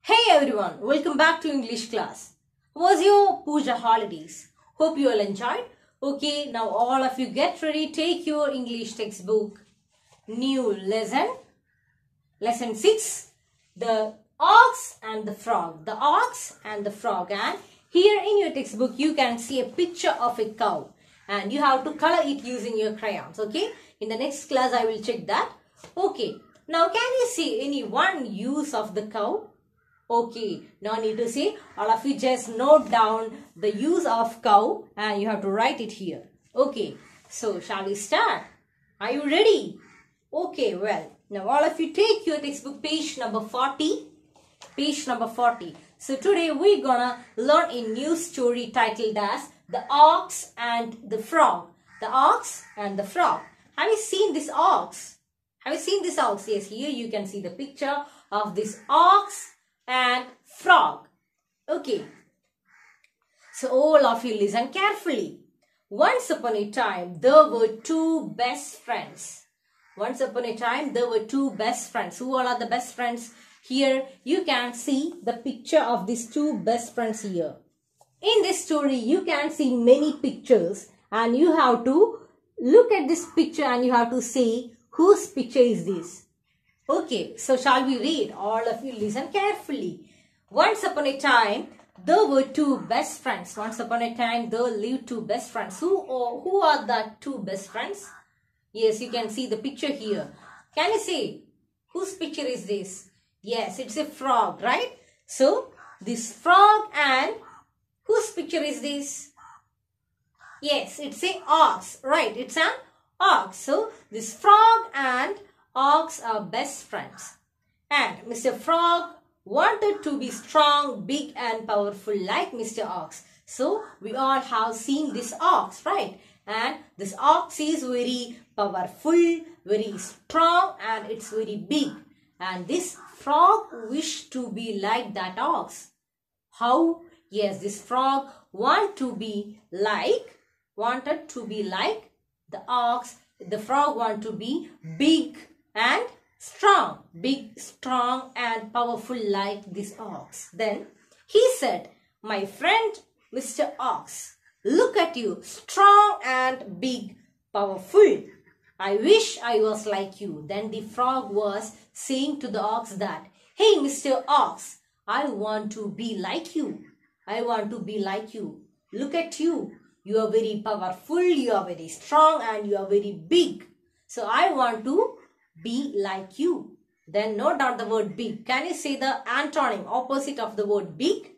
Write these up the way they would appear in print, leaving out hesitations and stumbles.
Hey everyone, welcome back to English class. How was your puja holidays? Hope you all enjoyed. Okay, now all of you get ready. Take your English textbook. New lesson. Lesson 6. The ox and the frog. The ox and the frog. And here in your textbook you can see a picture of a cow. And you have to color it using your crayons. Okay. In the next class I will check that. Okay. Now can you see any one use of the cow? Okay, no need to say. All of you just note down the use of cow and you have to write it here. Okay, so shall we start? Are you ready? Okay, well, now all of you take your textbook page number 40. Page number 40. So today we're gonna learn a new story titled as The Ox and the Frog. The Ox and the Frog. Have you seen this ox? Have you seen this ox? Yes, here you can see the picture of this ox and frog. Okay. So all of you listen carefully. Once upon a time, there were two best friends. Once upon a time, there were two best friends. Who all are the best friends? Here you can see the picture of these two best friends here. In this story, you can see many pictures and you have to look at this picture and you have to say whose picture is this. Okay, so shall we read? All of you listen carefully. Once upon a time, there were two best friends. Once upon a time, there lived two best friends. Who are the two best friends? Yes, you can see the picture here. Can you say whose picture is this? Yes, it's a frog, right? So, this frog and whose picture is this? Yes, it's a ox, right? It's an ox. So, this frog and ox are best friends. And Mr. Frog wanted to be strong, big and powerful like Mr. Ox. So we all have seen this ox, right? And this ox is very powerful, very strong and it's very big. And this frog wished to be like that ox. How? Yes, this frog wanted to be like the ox. The frog wanted to be big and strong. Big, strong and powerful like this ox. Then he said, "My friend Mr. Ox, look at you, strong and big, powerful. I wish I was like you." Then the frog was saying to the ox that, "Hey Mr. Ox, I want to be like you. I want to be like you. Look at you. You are very powerful, you are very strong and you are very big. So I want to be like you." Then note down the word big. Can you say the antonym, opposite of the word big?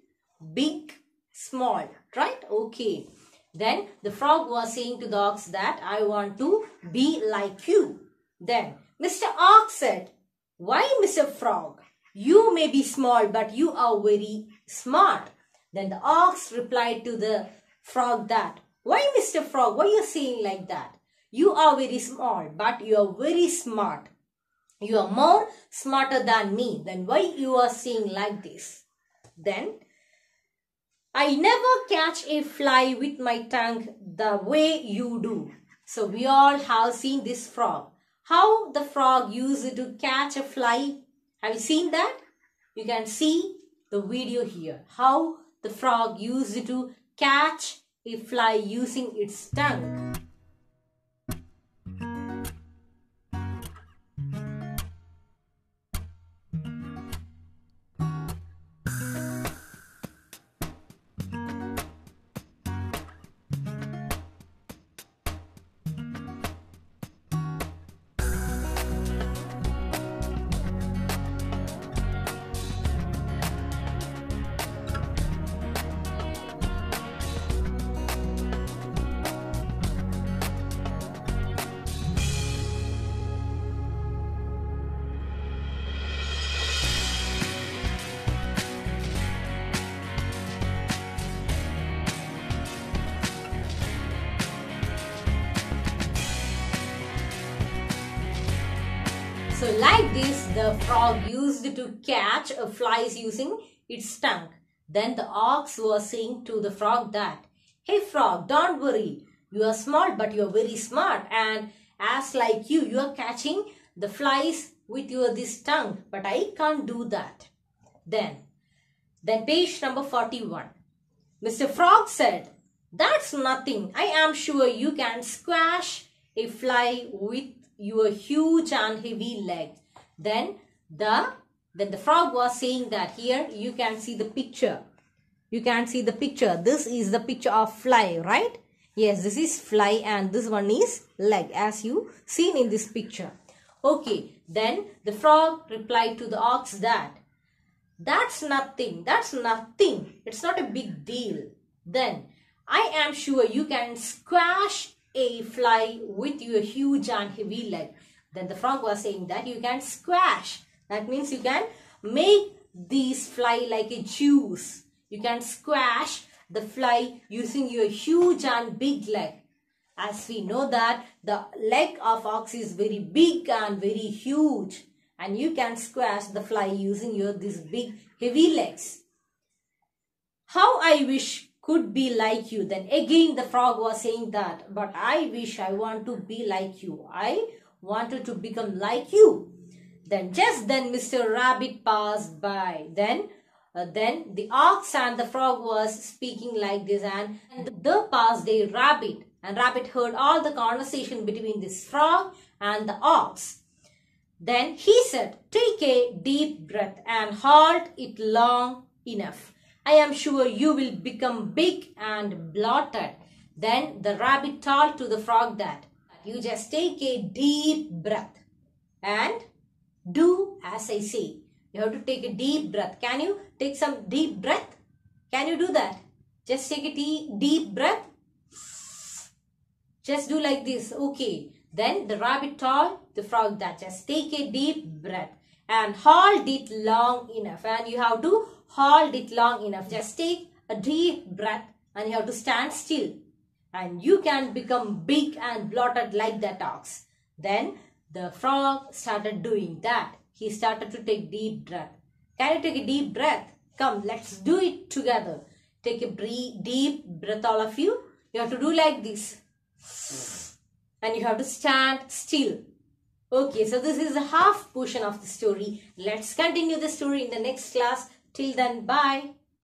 Big, small, right? Okay. Then the frog was saying to the ox that, "I want to be like you." Then Mr. Ox said, "Why Mr. Frog? You may be small but you are very smart." Then the ox replied to the frog that, "Why Mr. Frog? Why are you saying like that? You are very small but you are very smart. You are more smarter than me. Then why you are saying like this?" Then, "I never catch a fly with my tongue the way you do." So we all have seen this frog. How the frog used to catch a fly. Have you seen that? You can see the video here. How the frog used to catch a fly using its tongue. So like this, the frog used to catch flies using its tongue. Then the ox was saying to the frog that, "Hey frog, don't worry. You are small but you are very smart, and as like you are catching the flies with your this tongue, but I can't do that." Then Then page number 41. Mr. Frog said, "That's nothing. I am sure you can squash a fly with your huge and heavy leg." Then the frog was saying that here you can see the picture. You can see the picture. This is the picture of fly, right? Yes, this is fly and this one is leg as you seen in this picture. Okay, then the frog replied to the ox that, "That's nothing. That's nothing. It's not a big deal." Then, "I am sure you can squash a fly with your huge and heavy leg." Then the frog was saying that you can squash. That means you can make these fly like a juice. You can squash the fly using your huge and big leg. As we know that the leg of ox is very big and very huge. And you can squash the fly using your these big heavy legs. "How I wish could be like you." Then again the frog was saying that, "But I wish I want to be like you. I wanted to become like you." Then just then Mr. Rabbit passed by. Then the ox and the frog was speaking like this, and the passed a rabbit, and rabbit heard all the conversation between this frog and the ox. Then he said, "Take a deep breath and hold it long enough. I am sure you will become big and bloated." Then the rabbit told to the frog that, "You just take a deep breath and do as I say." You have to take a deep breath. Can you take some deep breath? Can you do that? Just take a deep breath. Just do like this. Okay. Then the rabbit told the frog that just take a deep breath and hold it long enough. And you have to hold it long enough. Just take a deep breath and you have to stand still. And you can become big and bloated like that ox. Then the frog started doing that. He started to take deep breath. Can you take a deep breath? Come, let's do it together. Take a deep breath, all of you. You have to do like this. And you have to stand still. Okay, so this is the half portion of the story. Let's continue the story in the next class. Till then, bye.